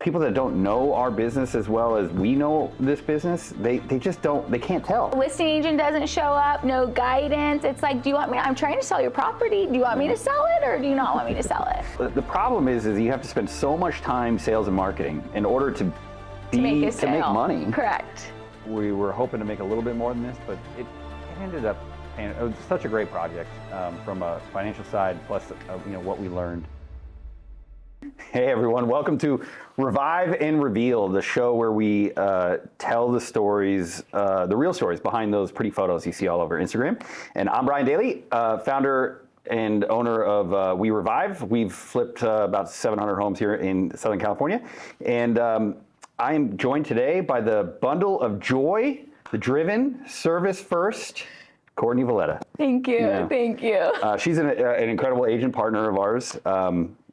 people that don't know our business as well as we know this business, they just don't, they can't tell. Listing agent doesn't show up, no guidance. It's like, do you want me, I'm trying to sell your property. Do you want me to sell it or do you not want me to sell it? The problem is you have to spend so much time sales and marketing in order to make money. Correct. We were hoping to make a little bit more than this, but it ended up, and it was such a great project from a financial side, plus what we learned. Hey everyone, welcome to Revive and Reveal, the show where we tell the stories, the real stories behind those pretty photos you see all over Instagram. And I'm Brian Daly, founder and owner of We Revive. We've flipped about 700 homes here in Southern California. And I am joined today by the bundle of joy, the driven, service first, Courtney Valetta. Thank you, thank you. She's an incredible agent partner of ours.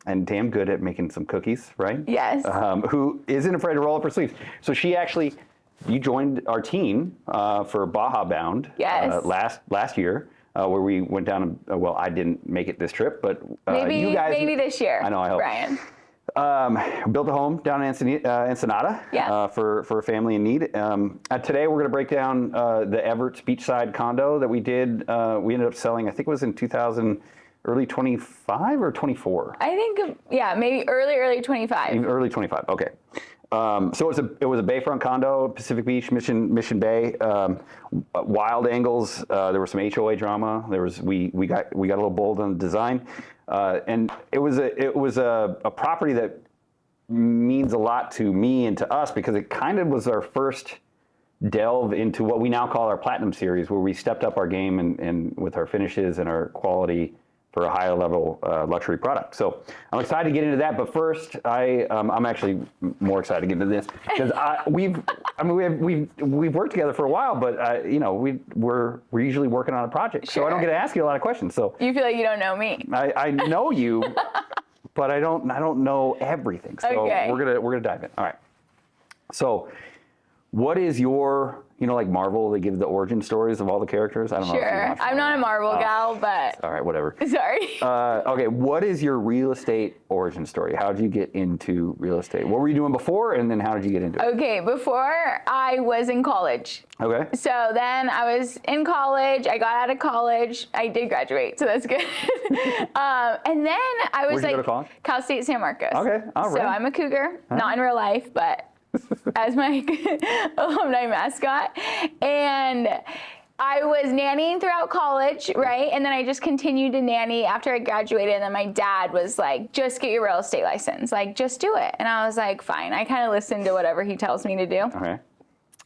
And damn good at making some cookies, right? Yes. Who isn't afraid to roll up her sleeves. So you joined our team for Baja Bound last year, where we went down, well, I didn't make it this trip, but you guys. Maybe this year, I know, I hope. Brian. Built a home down in Ensenada for a family in need. Today we're going to break down the Everett's beachside condo that we did. We ended up selling, I think it was in early 25 or 24? I think, maybe early 25. Early 25, okay. So it was a bayfront condo, Pacific Beach, Mission Bay, wild angles. There was some HOA drama. We got a little bold on the design, and it was a property that means a lot to me and to us because it kind of was our first delve into what we now call our Platinum Series, where we stepped up our game and with our finishes and our quality for a higher level luxury product. So I'm excited to get into that, but first I'm actually more excited to get into this because we've worked together for a while, but we're usually working on a project, so I don't get to ask you a lot of questions. So you feel like you don't know me. I know you, but I don't know everything. So we're gonna dive in. All right. So what is your, like Marvel, they give the origin stories of all the characters? I don't know. Sure. I'm not a Marvel gal, but. All right, whatever. Sorry. Okay, what is your real estate origin story? How did you get into real estate? What were you doing before, and then how did you get into it? Okay, before I was in college. Okay. So then I was in college. I got out of college. I did graduate, so that's good. And then I was Where'd you go to college? Cal State San Marcos. Okay, all right. So I'm a cougar, not in real life, but as my alumni mascot. And I was nannying throughout college, right? And then I just continued to nanny after I graduated. And then my dad was like, just get your real estate license. Like, just do it. And I was like, fine. I kind of listened to whatever he tells me to do. Okay.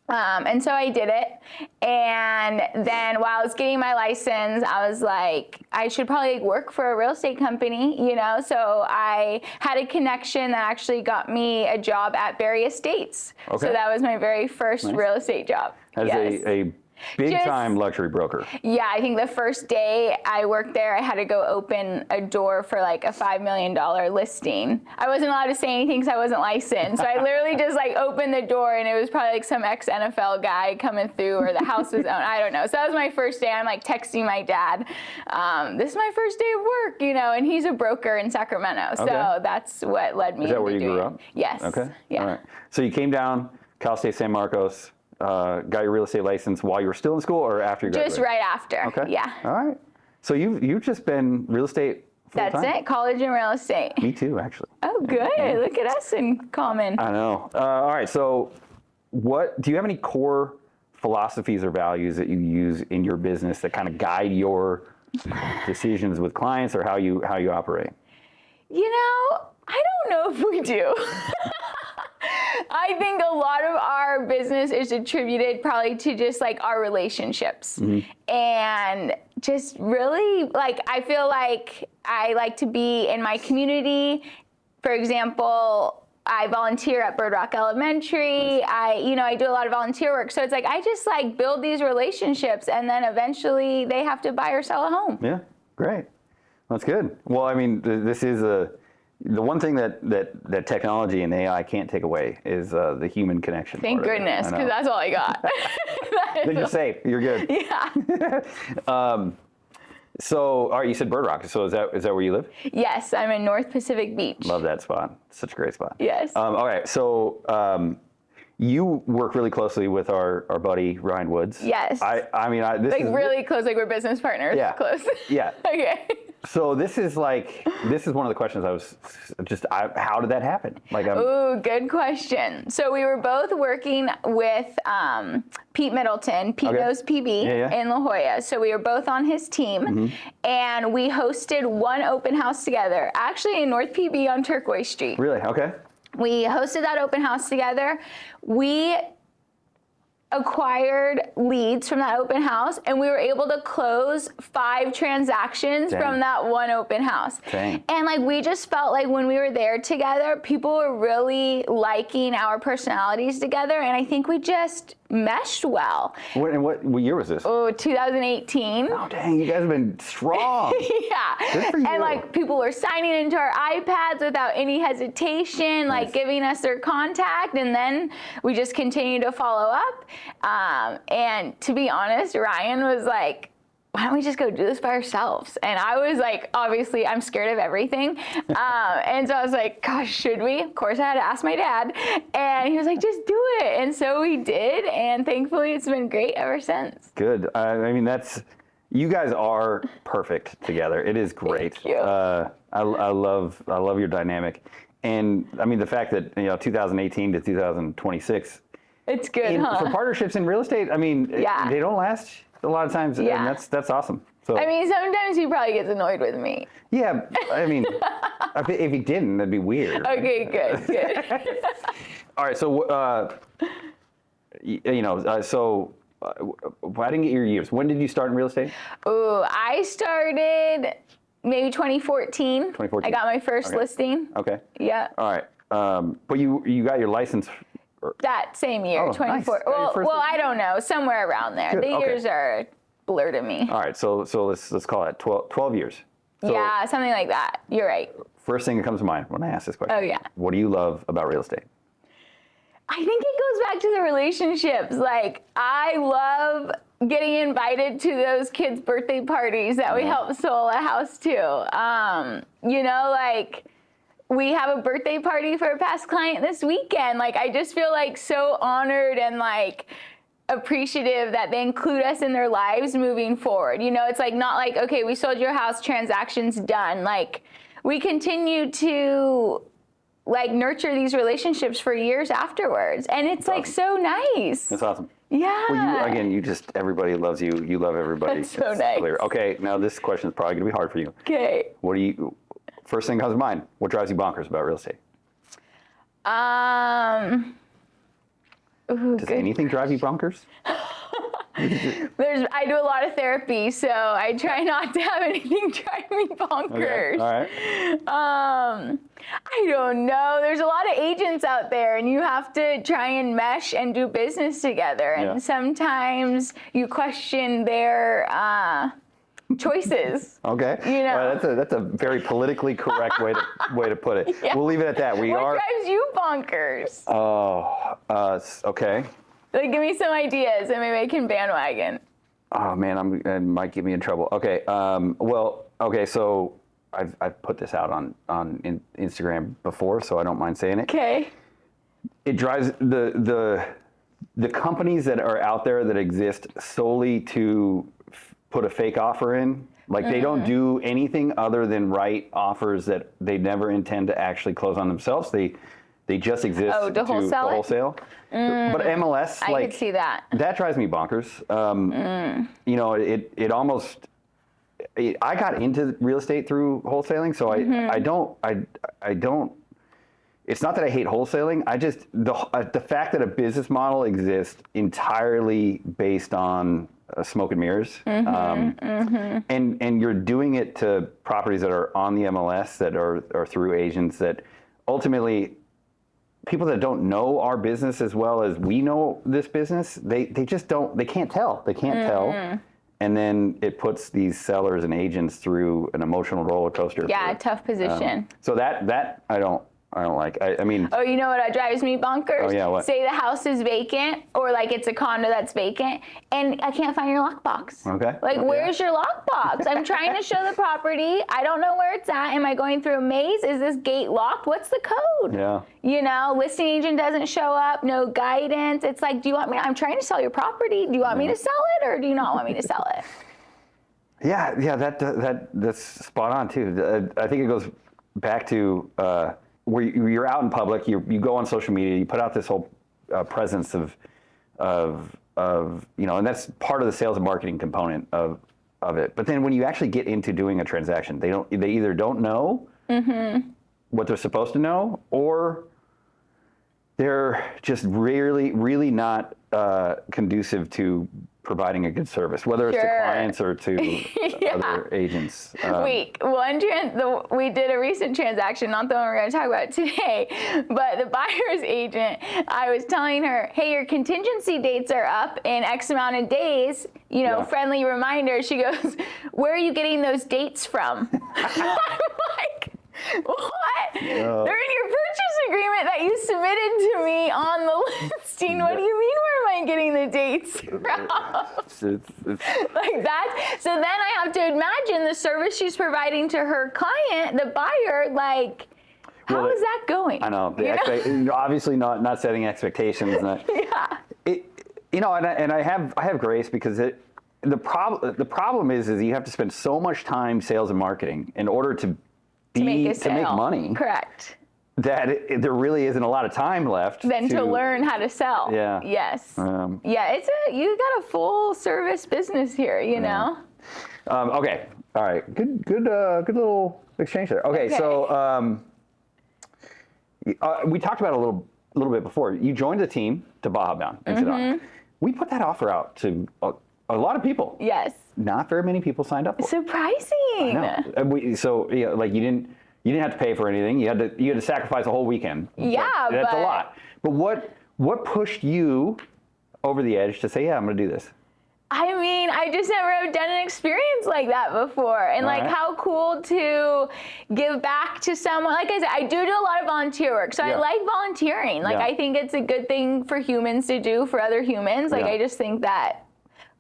And so I did it. And then while I was getting my license, I was like, I should probably work for a real estate company, So I had a connection that actually got me a job at Berry Estates. Okay. So that was my very first real estate job. As a big-time luxury broker. Yeah, I think the first day I worked there, I had to go open a door for like a $5 million listing. I wasn't allowed to say anything because I wasn't licensed. So I literally just opened the door, and it was probably like some ex-NFL guy coming through, or the house was owned. I don't know. So that was my first day. I'm texting my dad, this is my first day of work, and he's a broker in Sacramento. So that's what led me into doing it. Is that where you grew up? Yes. Okay. Yeah. All right. So you came down, Cal State San Marcos, got your real estate license while you were still in school or after you graduated? Just right after. Okay. Yeah. All right. So you've just been real estate full-time? That's it. College and real estate. Me too, actually. Oh, good. Yeah. Look at us in common. I know. All right. So do you have any core philosophies or values that you use in your business that kind of guide your decisions with clients or how you operate? I don't know if we do. I think a lot of our business is attributed probably to just our relationships. Mm-hmm. And just really I feel like I like to be in my community. For example, I volunteer at Bird Rock Elementary. Nice. I do a lot of volunteer work. So it's I just build these relationships, and then eventually they have to buy or sell a home. Yeah, great. That's good. Well, I mean, this is the one thing that technology and AI can't take away is the human connection. Thank goodness, because that's all I got. Then you're safe. You're good. Yeah. So, all right, you said Bird Rock. So is that where you live? Yes, I'm in North Pacific Beach. Love that spot. Such a great spot. Yes. All right, so you work really closely with our buddy Ryan Woods. Yes. I mean, this is really close, like we're business partners. Yeah. Close. Yeah. Okay. So this is one of the questions how did that happen? Ooh, good question. So we were both working with Pete Middleton. Pete knows PB in La Jolla. So we were both on his team, and we hosted one open house together, actually in North PB on Turquoise Street. Really? Okay. We hosted that open house together. We acquired leads from that open house, and we were able to close 5 transactions from that one open house. Dang. And we just felt like when we were there together, people were really liking our personalities together, and I think we just meshed well. What year was this? Oh, 2018. Oh, dang, you guys have been strong. Yeah. Good for you. And people were signing into our iPads without any hesitation, giving us their contact, and then we just continued to follow up. And to be honest, Ryan was like, why don't we just go do this by ourselves? And I was like, obviously, I'm scared of everything. And so I was like, gosh, should we? Of course, I had to ask my dad. And he was like, just do it. And so we did. And thankfully, it's been great ever since. Good. I mean, you guys are perfect together. It is great. Thank you. I love your dynamic. And I mean, the fact that, 2018 to 2026. It's good, huh? For partnerships in real estate, I mean, they don't last a lot of times, and that's awesome. So I mean, sometimes he probably gets annoyed with me. Yeah, I mean, if he didn't, that'd be weird. Right? Okay, good. All right, so so I didn't get your years. When did you start in real estate? Ooh, I started maybe 2014. 2014. I got my first listing. Okay. Yeah. All right, but you got your license. That same year, Oh, 24. nice. Well, I don't know, somewhere around there. Good, The okay. years are blur to me. All right, so let's call it 12 years. So Yeah, something like that. You're right. First thing that comes to mind when I ask this question. Oh, yeah. What do you love about real estate? I think it goes back to the relationships. I love getting invited to those kids' birthday parties that we helped sell a house to. We have a birthday party for a past client this weekend. I just feel so honored and appreciative that they include us in their lives moving forward. It's not okay, we sold your house, transaction's done. We continue to nurture these relationships for years afterwards. And it's awesome. So nice. That's awesome. Yeah. Well, everybody loves you. You love everybody. That's so nice. Clear. Okay, now this question is probably going to be hard for you. Okay. First thing comes to mind, what drives you bonkers about real estate? Does anything drive you bonkers? I do a lot of therapy, so I try not to have anything drive me bonkers. Okay. All right. I don't know. There's a lot of agents out there, and you have to try and mesh and do business together. And sometimes you question their choices. Okay. Well, that's a very politically correct way to put it. Yeah. We'll leave it at that. What drives you bonkers? Okay. Give me some ideas, and maybe I can bandwagon. Oh man, it might get me in trouble. Okay. So I've put this out on Instagram before, so I don't mind saying it. Okay. It drives the companies that are out there that exist solely to put a fake offer in. They don't do anything other than write offers that they never intend to actually close on themselves. They just exist to wholesale. But MLS, I could see that. That drives me bonkers. It almost. I got into real estate through wholesaling, so I don't. It's not that I hate wholesaling. I just the fact that a business model exists entirely based on smoke and mirrors, and you're doing it to properties that are on the MLS that are through agents that ultimately people that don't know our business as well as we know this business, they just don't. They can't tell. tell. And then it puts these sellers and agents through an emotional roller coaster. Yeah, tough position. So that I don't I don't like. I mean. Oh, you know what drives me bonkers? Oh, yeah, what? Say the house is vacant, or like it's a condo that's vacant, and I can't find your lockbox. Okay. Like, where's your lockbox? I'm trying to show the property. I don't know where it's at. Am I going through a maze? Is this gate locked? What's the code? Yeah. You know, listing agent doesn't show up, no guidance. It's like, do you want me? I'm trying to sell your property. Do you want me to sell it, or do you not want me to sell it? Yeah, that's spot on too. I think it goes back to where you're out in public. You go on social media. You put out this whole presence of and that's part of the sales and marketing component of it. But then when you actually get into doing a transaction, they either don't know what they're supposed to know, or they're just really not conducive to providing a good service, whether it's to clients or to other agents. We did a recent transaction, not the one we're going to talk about today, but the buyer's agent, I was telling her, hey, your contingency dates are up in X amount of days, friendly reminder. She goes, where are you getting those dates from? I'm like, what? They're in your purchase agreement that you submitted to me on the listing. What do you mean, where am I getting the dates from? Like that. So then I have to imagine the service she's providing to her client, the buyer, like, how is that going? I know. Obviously not setting expectations. And I have grace, because the problem is you have to spend so much time sales and marketing in order to make money. Correct. That there really isn't a lot of time left. Then to learn how to sell. Yeah. Yes. You got a full service business here, you know. Okay. All right. Good little exchange there. Okay. So we talked about it a little bit before. You joined the team to Baja Bound in Sedona. We put that offer out to a lot of people. Yes. Not very many people signed up for it. Surprising. I know. You didn't have to pay for anything. You had to sacrifice a whole weekend. Yeah, that's a lot. But what pushed you over the edge to say, yeah, I'm going to do this? I mean, I just never have done an experience like that before. And how cool to give back to someone. Like I said, I do a lot of volunteer work. So I like volunteering. I think it's a good thing for humans to do for other humans. I just think that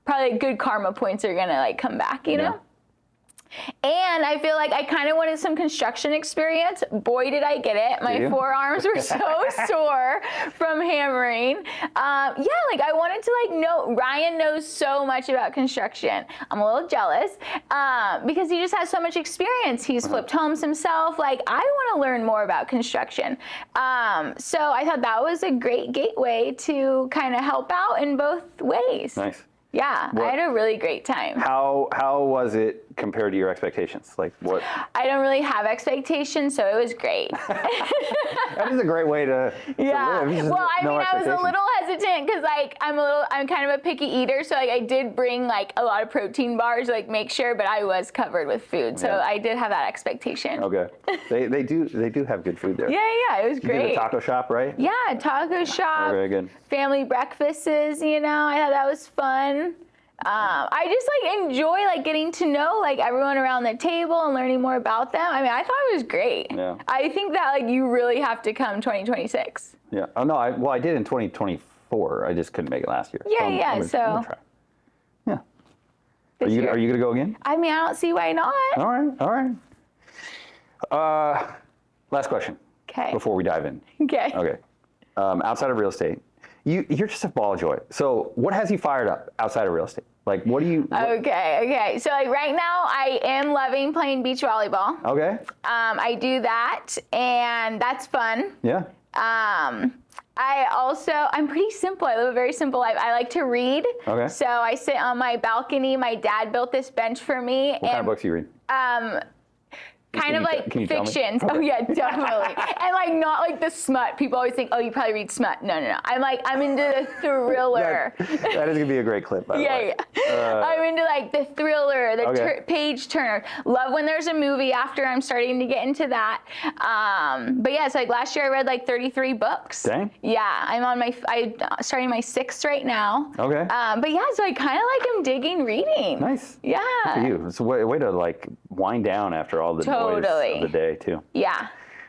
probably good karma points are gonna come back, you know? And I feel like I kind of wanted some construction experience. Boy, did I get it. My forearms were so sore from hammering. I wanted to know, Ryan knows so much about construction. I'm a little jealous because he just has so much experience. He's flipped homes himself. I want to learn more about construction. So I thought that was a great gateway to kind of help out in both ways. Nice. Yeah, I had a really great time. How was it compared to your expectations? What? I don't really have expectations, so it was great. That is a great way to live. Well, I was a little hesitant because I'm kind of a picky eater, so I did bring a lot of protein bars, make sure, but I was covered with food, so I did have that expectation. Okay, they do have good food there. Yeah, it was great. You did a taco shop, right? Yeah, taco shop. Very good. Family breakfasts. I thought that was fun. I just enjoy getting to know everyone around the table and learning more about them. I thought it was great. Yeah. I think that you really have to come 2026. Yeah. Oh no, I did in 2024. I just couldn't make it last year. Yeah, I'm gonna try. Yeah. Are you gonna go again? I don't see why not. All right. Last question. Okay. Before we dive in. Okay. Outside of real estate, you're just a ball of joy. So what has you fired up outside of real estate? What do you... Okay. So right now I am loving playing beach volleyball. Okay. I do that, and that's fun. Yeah. I'm pretty simple. I live a very simple life. I like to read. Okay. So I sit on my balcony. My dad built this bench for me. What kind of books do you read? Kind of fictions. Okay. Oh yeah, definitely. And not the smut. People always think, oh, you probably read smut. No. I'm into the thriller. that is gonna be a great clip, by the way. Yeah. I'm into the thriller, the page turner. Love when there's a movie after. I'm starting to get into that. But yeah, it's last year I read 33 books. Dang. Yeah, I'm starting my 6th right now. Okay. But yeah, so I kind of am digging reading. Nice. Yeah. Good for you. It's a way to wind down after all the noise of the day too. Yeah.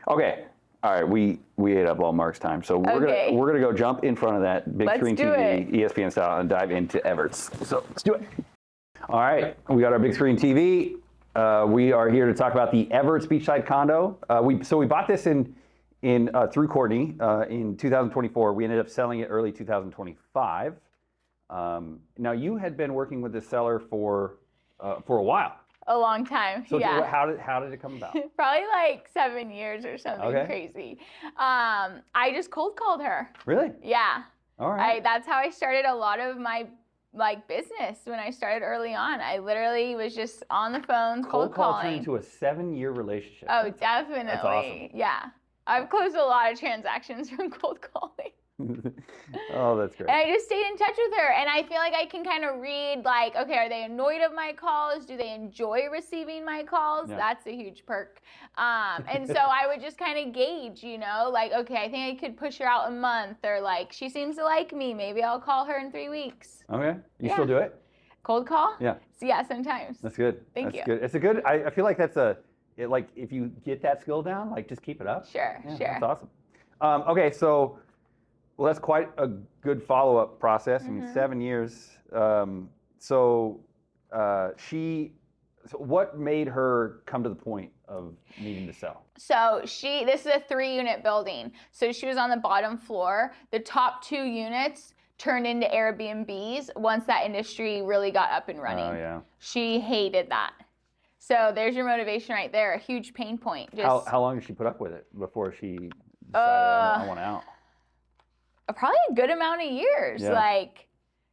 Okay. All right, we ate up all Mark's time, so we're gonna go jump in front of that big screen TV, ESPN style, and dive into Everett's. So let's do it. All right, we got our big screen TV. We are here to talk about the Everett's beachside condo. We bought this in through Courtney in 2024. We ended up selling it early 2025. Now you had been working with this seller for a while. A long time. So yeah. how did it come about? Probably like 7 years or something crazy. I just cold called her. Really? Yeah. All right. That's how I started a lot of my business when I started early on. I literally was just on the phone cold calling. Turned into a 7-year relationship. Oh, definitely. That's awesome. Yeah. I've closed a lot of transactions from cold calling. Oh, that's great. And I just stayed in touch with her, and I feel like I can kind of read, like, okay, are they annoyed of my calls? Do they enjoy receiving my calls? Yeah. That's a huge perk. And so I would just kind of gauge, like, okay, I think I could push her out a month, or like, she seems to like me. Maybe I'll call her in 3 weeks. Okay. You still do it? Cold call? Yeah. So yeah, sometimes. That's good. Thank you. Good. It's a good. I feel like that's like if you get that skill down, like just keep it up. Sure. That's awesome. Okay, so. Well, that's quite a good follow-up process. I mean, 7 years. So what made her come to the point of needing to sell? So this is a 3-unit building. So she was on the bottom floor. The top 2 units turned into Airbnbs once that industry really got up and running. Oh, yeah. She hated that. So there's your motivation right there, a huge pain point. How long did she put up with it before she decided I want out? Probably a good amount of years. Yeah. Like,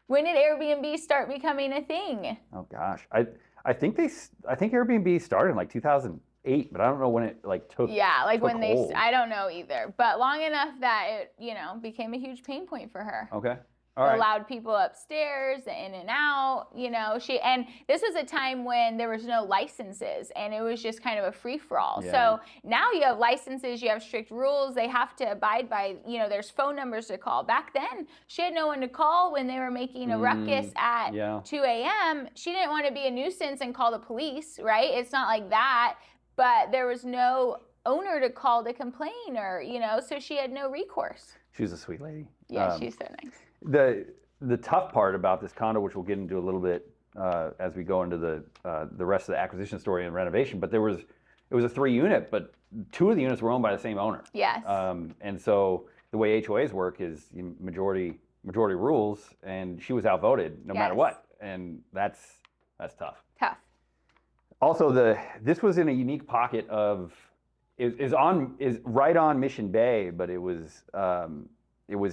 when did Airbnb start becoming a thing? Oh gosh, I think Airbnb started in like 2008, but I don't know when it took. Yeah, like took when hold. I don't know either, but long enough that it became a huge pain point for her. Okay. All right. Allowed people upstairs, in and out, and this was a time when there was no licenses, and it was just kind of a free-for-all. Yeah. So now you have licenses, you have strict rules, they have to abide by, there's phone numbers to call. Back then, she had no one to call when they were making a ruckus at 2 a.m. She didn't want to be a nuisance and call the police, right? It's not like that, but there was no owner to call to complain or, so she had no recourse. She was a sweet lady. Yeah, she's so nice. The tough part about this condo, which we'll get into a little bit as we go into the rest of the acquisition story and renovation, but it was a 3-unit, but 2 of the units were owned by the same owner. Yes. And so the way HOAs work is majority rules, and she was outvoted no matter what, and that's tough. Tough. Also, this was in a unique pocket of is right on Mission Bay, but it was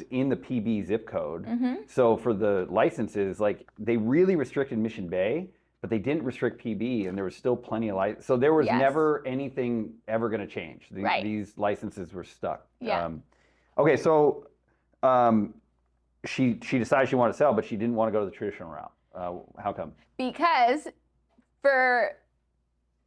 in the PB zip code. Mm-hmm. So for the licenses, they really restricted Mission Bay, but they didn't restrict PB, and there was still plenty of licenses. So there was never anything ever going to change. These licenses were stuck. Yeah. Okay, so she decided she wanted to sell, but she didn't want to go the traditional route. How come? Because for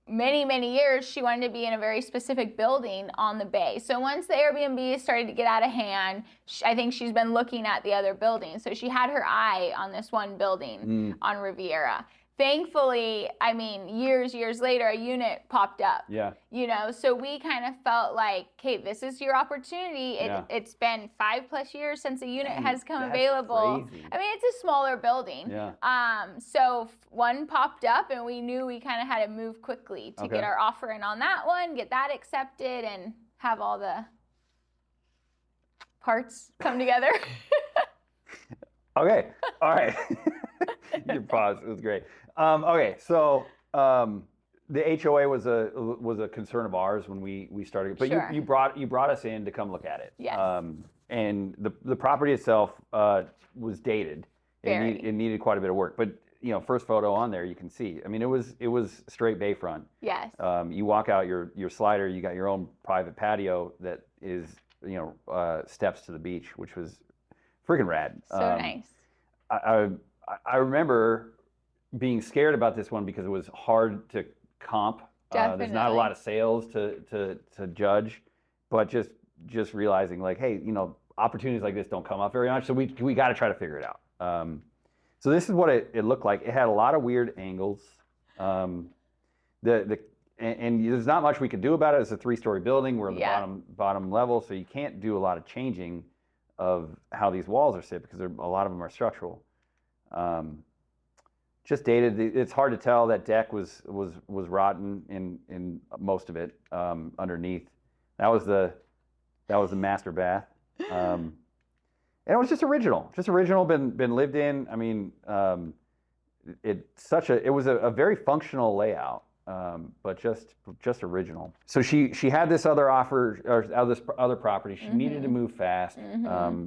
many, many years, she wanted to be in a very specific building on the bay. So once the Airbnb started to get out of hand, I think she's been looking at the other buildings. So she had her eye on this one building on Riviera. Thankfully, years later, a unit popped up. Yeah. So we kind of felt like, okay, this is your opportunity. It's been 5+ years since a unit has come available. Crazy. It's a smaller building. Yeah. So one popped up, and we knew we kind of had to move quickly to get our offer in on that one, get that accepted, and have all the parts come together. Okay. All right. Your pause. It was great. Okay. So the HOA was a concern of ours when we started, but Sure. you brought us in to come look at it. Yes. And the property itself was dated. It needed quite a bit of work, but first photo on there, you can see. It was straight bayfront. Yes. You walk out your slider, you got your own private patio that is steps to the beach, which was freaking rad. So nice. I remember being scared about this one because it was hard to comp. There's not a lot of sales to judge, but just realizing hey, opportunities like this don't come up very much, so we got to try to figure it out. So this is what it looked like. It had a lot of weird angles. And and there's not much we could do about it. It's a 3-story building. We're on the bottom level, so you can't do a lot of changing of how these walls are set because a lot of them are structural. Just dated. It's hard to tell. That deck was rotten in most of it underneath. That was the master bath, and it was just original. Been lived in. I mean, it was a very functional layout, but just original. So she had this other offer or this other property. She needed to move fast.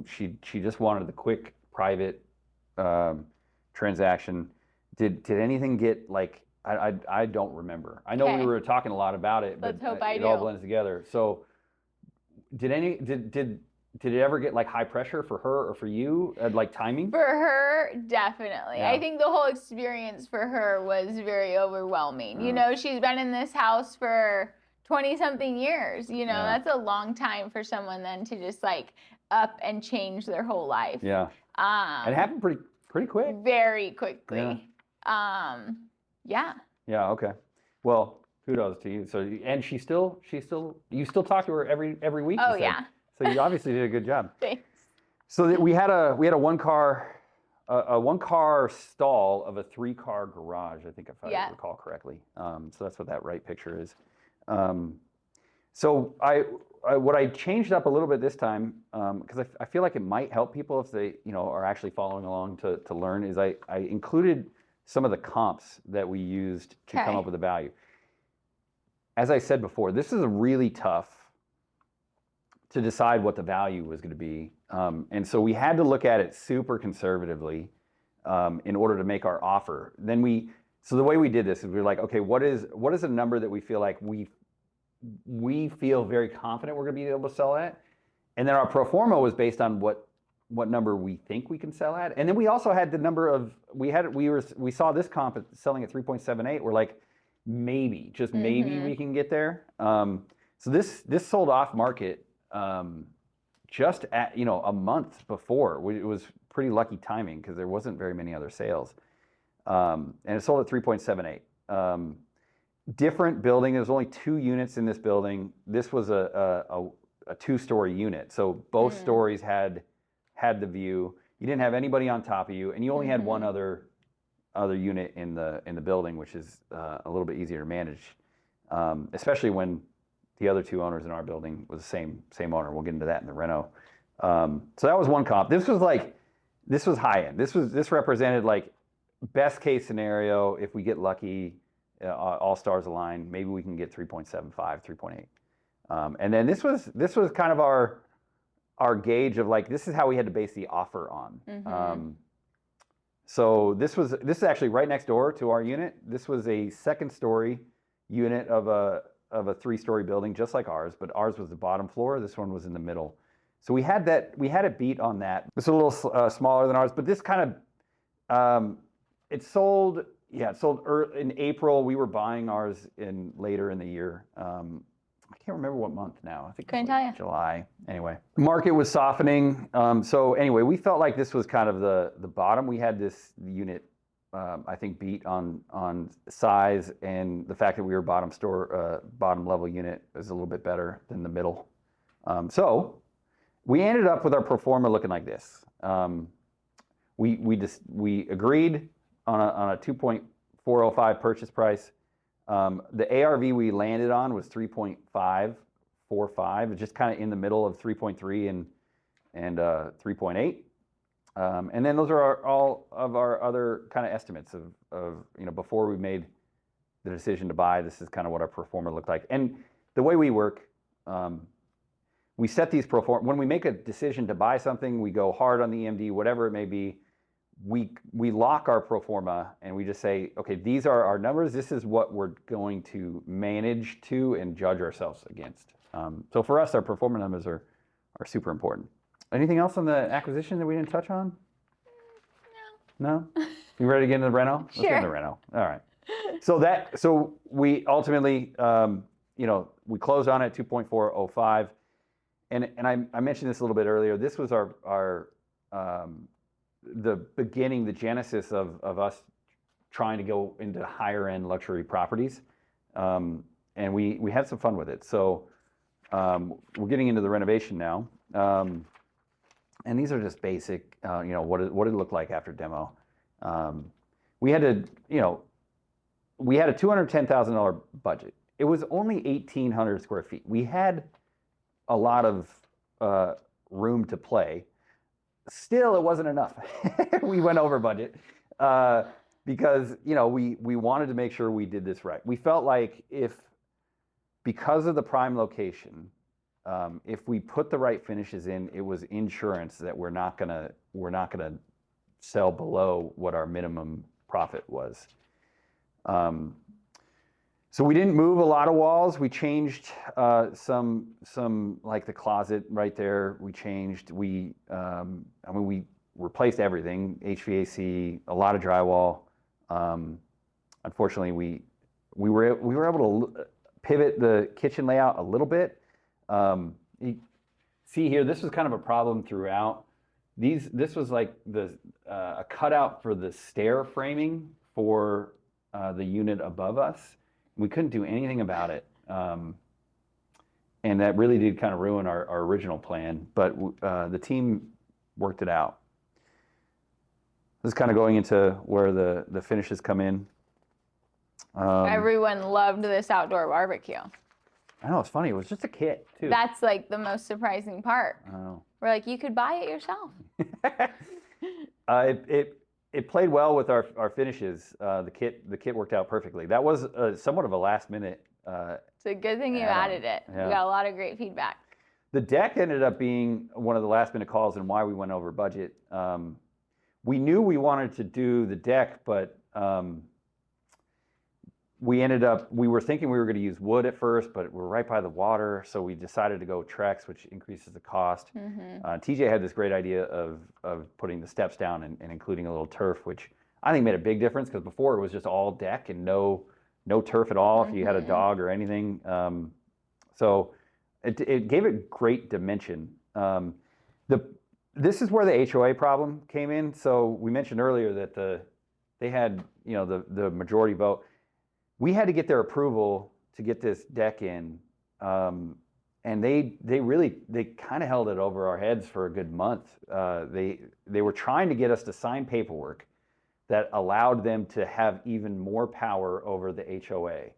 She just wanted the quick private transaction. Did anything get like I don't remember. I know we were talking a lot about it, but it all blends together. So did it ever get like high pressure for her or for you, like timing? For her, definitely. Yeah. I think the whole experience for her was very overwhelming. You know, she's been in this house for 20-something years. You know, that's a long time for someone then to just like up and change their whole life. Yeah. It happened pretty quick. Very quickly. Yeah. Yeah. Okay. Well, kudos to you. So, and you still talk to her every week. Oh yeah. So you obviously did a good job. Thanks. So we had a one car stall of a 3-car garage. I think if I recall correctly. So that's what that right picture is. So what I changed up a little bit this time, because I feel like it might help people if they are actually following along to learn, is I included some of the comps that we used to come up with a value. As I said before, this is really tough to decide what the value was going to be. And so we had to look at it super conservatively in order to make our offer. So the way we did this is we were like, okay, what is a number that we feel like we feel very confident we're going to be able to sell at? And then our pro forma was based on what number we think we can sell at. And then we also had the number of, we saw this comp selling at 3.78. We're like, maybe we can get there. So this sold off market just at a month before. It was pretty lucky timing because there wasn't very many other sales, and it sold at 3.78. Different building. There's only 2 units in this building. This was a 2-story unit, so both stories had the view. You didn't have anybody on top of you, and you only had one other unit in the building, which is a little bit easier to manage, especially when the other 2 owners in our building was the same owner. We'll get into that in the reno. So that was one comp. This was high end. This represented like best case scenario. If we get lucky, all stars align, maybe we can get 3.75, 3.8. And then this was kind of our gauge of like, this is how we had to base the offer on. So this is actually right next door to our unit. This was a 2nd-story unit of a 3-story building, just like ours, but ours was the bottom floor. This one was in the middle. So we had it beat on that. It's a little smaller than ours, but this kind of, it sold in April. We were buying ours later in the year. I can't remember what month now. I think couldn't tell you. July. Anyway, market was softening. So anyway, we felt like this was kind of the bottom. We had this unit, I think, beat on size, and the fact that we were bottom level unit is a little bit better than the middle. So we ended up with our pro forma looking like this. We agreed on a 2.405 purchase price. The ARV we landed on was 3.545, just kind of in the middle of 3.3 and 3.8. And then those are all of our other kind of estimates of before we made the decision to buy. This is kind of what our pro forma looked like. And the way we work, we set these pro forma. When we make a decision to buy something, we go hard on the EMD, whatever it may be. We lock our pro forma and we just say, okay, these are our numbers. This is what we're going to manage to and judge ourselves against. So for us, our pro forma numbers are super important. Anything else on the acquisition that we didn't touch on? No. No? You ready to get into the reno? Let's get into the reno. All right. So we ultimately, we closed on it 2.405, and I mentioned this a little bit earlier. This was our the beginning, the genesis of us trying to go into higher end luxury properties. and we had some fun with it. So we're getting into the renovation now. And these are just basic, what did it look like after demo? We had to, we had a $210,000 budget. It was only 1,800 square feet. We had a lot of room to play. Still, it wasn't enough. We went over budget because, we wanted to make sure we did this right. We felt like because of the prime location, if we put the right finishes in, it was insurance that we're not gonna sell below what our minimum profit was. So we didn't move a lot of walls. We changed some like the closet right there. We replaced everything, HVAC, a lot of drywall. Unfortunately, we were able to pivot the kitchen layout a little bit. You see here, this was kind of a problem throughout. This was like a cutout for the stair framing for the unit above us. We couldn't do anything about it, and that really did kind of ruin our original plan. But the team worked it out. This is kind of going into where the finishes come in. Everyone loved this outdoor barbecue. I know, it's funny. It was just a kit, too. That's like the most surprising part. Oh. We're like, you could buy it yourself. It played well with our finishes. The kit worked out perfectly. That was somewhat of a last minute. It's a good thing you added it. Yeah. We got a lot of great feedback. The deck ended up being one of the last minute calls and why we went over budget. We knew we wanted to do the deck, but we were thinking we were going to use wood at first, but we're right by the water, so we decided to go Trex, which increases the cost. TJ had this great idea of putting the steps down and including a little turf, which I think made a big difference because before it was just all deck and no turf at all if you had a dog or anything. So it gave it great dimension. This is where the HOA problem came in. So we mentioned earlier that they had the majority vote. We had to get their approval to get this deck in, and they kind of held it over our heads for a good month. They were trying to get us to sign paperwork that allowed them to have even more power over the HOA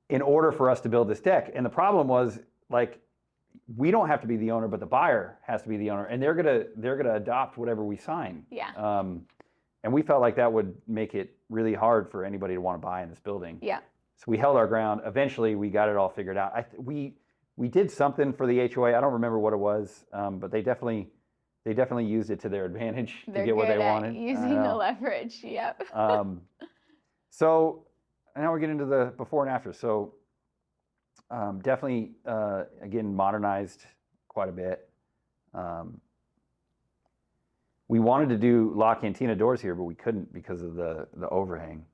in order for us to build this deck. And the problem was, like, we don't have to be the owner, but the buyer has to be the owner, and they're gonna adopt whatever we sign. Yeah. And we felt like that would make it really hard for anybody to want to buy in this building. Yeah. So we held our ground. Eventually, we got it all figured out. We did something for the HOA. I don't remember what it was, but they definitely used it to their advantage to get what they wanted. Using the leverage. Yep. So now we're getting into the before and after. So definitely, again, modernized quite a bit. We wanted to do La Cantina doors here, but we couldn't because of the overhang.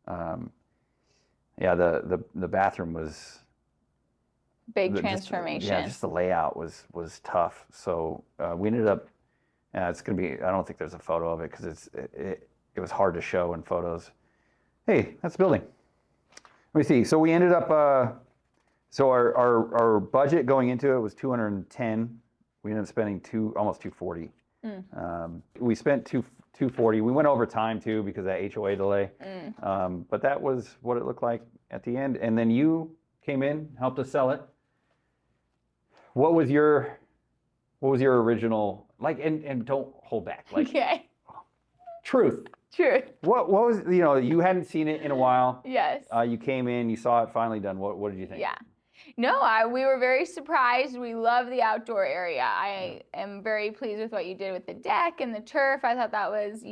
Yeah, the bathroom was big transformation. Just the layout was tough. So we ended up. It's gonna be. I don't think there's a photo of it because it was hard to show in photos. Hey, that's the building. Let me see. So we ended up. So our budget going into it was 210. We ended up spending almost 240. We spent 240. We went over time too because of that HOA delay. But that was what it looked like at the end. And then you came in, helped us sell it. What was your original like? And don't hold back. Like, okay. Truth. What was you hadn't seen it in a while. Yes. You came in, you saw it finally done. What did you think? Yeah. No, we were very surprised. We love the outdoor area. I am very pleased with what you did with the deck and the turf. I thought that was,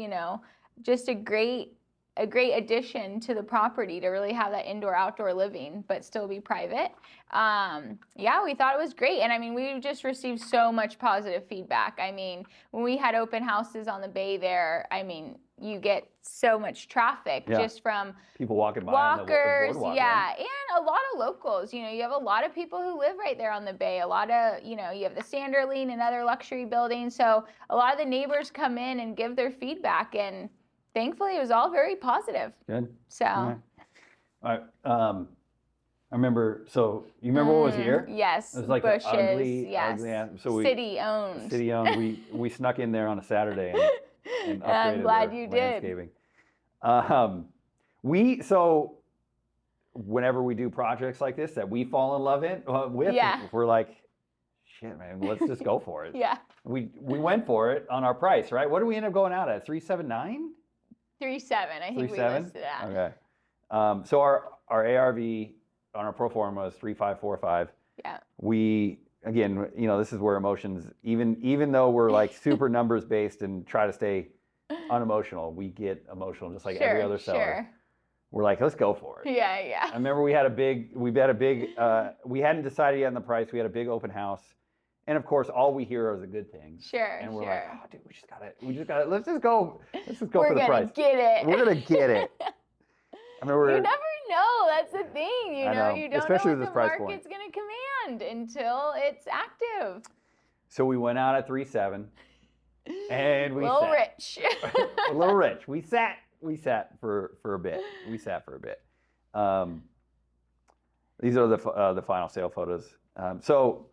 just a great addition to the property to really have that indoor-outdoor living, but still be private. Yeah, we thought it was great. And I mean, we just received so much positive feedback. I mean, when we had open houses on the bay there, I mean, you get so much traffic just from people walking by walkers, on the boardwalk, right? And a lot of locals. You have a lot of people who live right there on the bay. A lot of, you have the Sanderling and other luxury buildings. So a lot of the neighbors come in and give their feedback, and thankfully it was all very positive. Good. So. Right. I remember. So you remember what was here? Yes. It was like bushes. ugly, yes. ugly. So City owned. City owned. We snuck in there on a Saturday and upgraded I'm glad their you landscaping. did. So whenever we do projects like this that we fall in love with, we're like, shit, man, let's just go for it. Yeah. We went for it on our price, right? What did we end up going out at? 379? 3.7. I think we listed that. Okay. So our ARV on our pro forma is 3.545. Yeah. We again, this is where emotions, even though we're like super numbers based and try to stay unemotional, we get emotional just like every other seller. Sure. We're like, let's go for it. Yeah. I remember we hadn't decided yet on the price. We had a big open house. And of course, all we hear are the good things. Sure. And we're like, oh, dude, we just gotta, let's just go for the price. We're gonna get it. We're gonna get it. I mean, you never know. That's the thing. You know, you don't especially know with what this the price market's gonna command until it's active. So we went out at 3.7, and we a little rich. A little rich. We sat for a bit. These are the final sale photos. So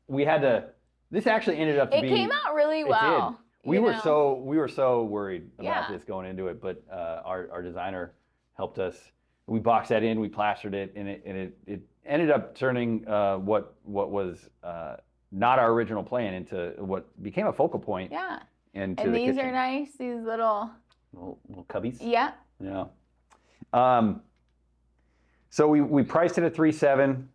we had to. This actually ended up to be. It came out really well. It did. We were so worried about this going into it, but our designer helped us. We boxed that in, we plastered it, and it ended up turning what was not our original plan into what became a focal point. Yeah. And these kitchen. are nice. These little cubbies. Yeah. Yeah. So we priced it at 3.7.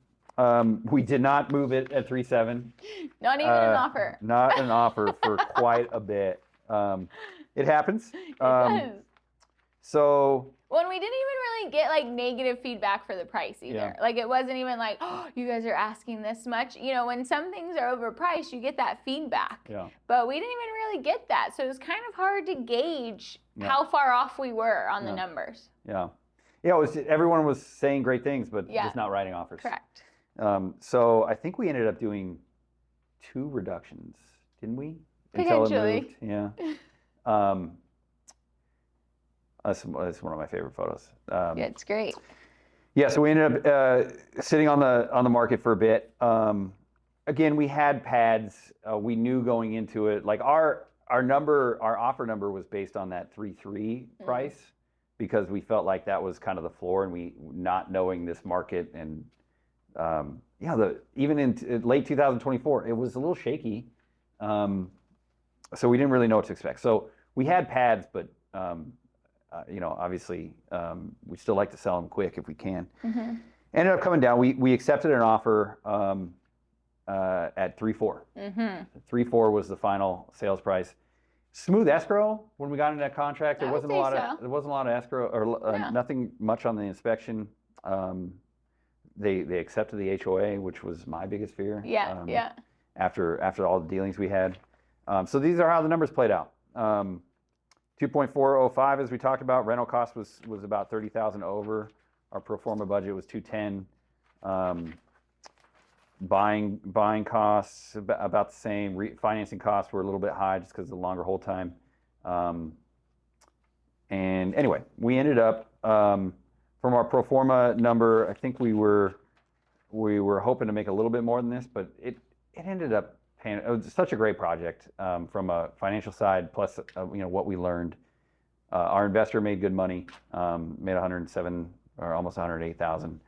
We did not move it at 3.7. Not even an offer. Not an offer for quite a bit. It happens. It does. So. Well, we didn't even really get like negative feedback for the price either. Yeah. Like it wasn't even like, oh, you guys are asking this much. When some things are overpriced, you get that feedback. Yeah. But we didn't even really get that. So it was kind of hard to gauge how far off we were on the numbers. Yeah. Yeah, everyone was saying great things, but just not writing offers. Correct. So I think we ended up doing 2 reductions, didn't we? Potentially. Until it moved. Yeah. That's one of my favorite photos. Yeah, it's great. Yeah, so we ended up sitting on the market for a bit. Again, we had pads. We knew going into it, like our offer number was based on that 3.3 price because we felt like that was kind of the floor, and we not knowing this market and even in late 2024, it was a little shaky. So we didn't really know what to expect. So we had pads, but obviously, we still like to sell them quick if we can. Mm-hmm. Ended up coming down. We accepted an offer at 3.4. Mm-hmm. 3.4 was the final sales price. Smooth escrow when we got into that contract. There wasn't a lot of escrow or nothing much on the inspection. They accepted the HOA, which was my biggest fear. Yeah. After all the dealings we had. So these are how the numbers played out. 2.405, as we talked about. Rental cost was about 30,000 over. Our pro forma budget was 210. Buying costs about the same. Financing costs were a little bit high just because of the longer hold time. And anyway, we ended up from our pro forma number. I think we were hoping to make a little bit more than this, but it ended up paying. It was such a great project from a financial side. Plus, what we learned. Our investor made good money. Made 107 or almost 108,000.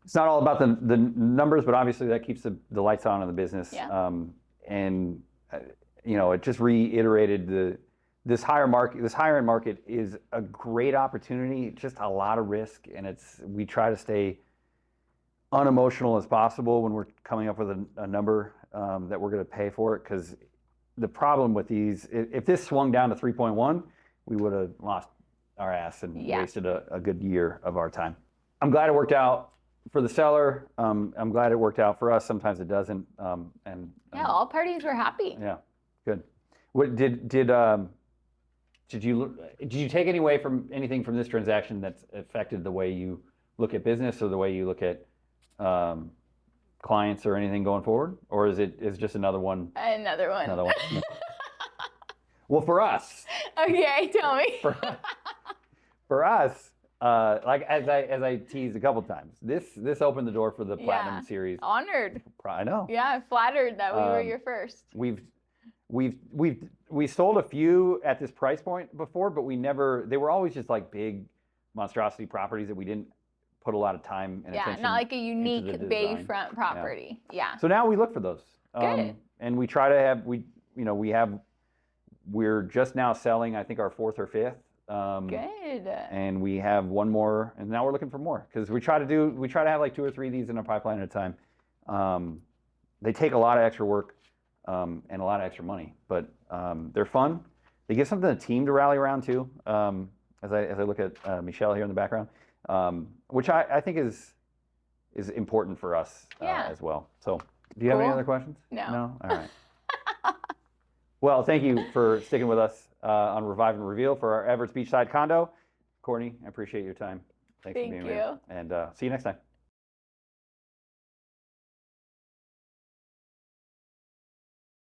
It's not all about the numbers, but obviously that keeps the lights on in the business. Yeah. It just reiterated this higher end market is a great opportunity. Just a lot of risk, and we try to stay unemotional as possible when we're coming up with a number that we're going to pay for it. Because the problem with these, if this swung down to 3.1, we would have lost our ass and wasted a good year of our time. I'm glad it worked out for the seller. I'm glad it worked out for us. Sometimes it doesn't. All parties were happy. Yeah, good. What did you take anything from this transaction that's affected the way you look at business or the way you look at clients or anything going forward, or is it just another one? Another one. Well, for us. Okay, tell me. for us, like as I teased a couple times, this opened the door for the Platinum Series. Honored. I know. Yeah, flattered that we were your first. We sold a few at this price point before, but they were always just like big monstrosity properties that we didn't put a lot of time and attention. Not like a unique bayfront property. Yeah. So now we look for those. Good. And we try to have we're just now selling, I think, our 4th or 5th. Good. And we have one more, and now we're looking for more because we try to have like 2 or 3 of these in our pipeline at a time. They take a lot of extra work and a lot of extra money, but they're fun. They give something a team to rally around too. As I look at Michelle here in the background, which I think is important for us as well. So, do you have any other questions? No. No. All right. Well, thank you for sticking with us on Revive and Reveal for our Everett's Beachside Condo. Courtney, I appreciate your time. Thanks for being here. And see you next time.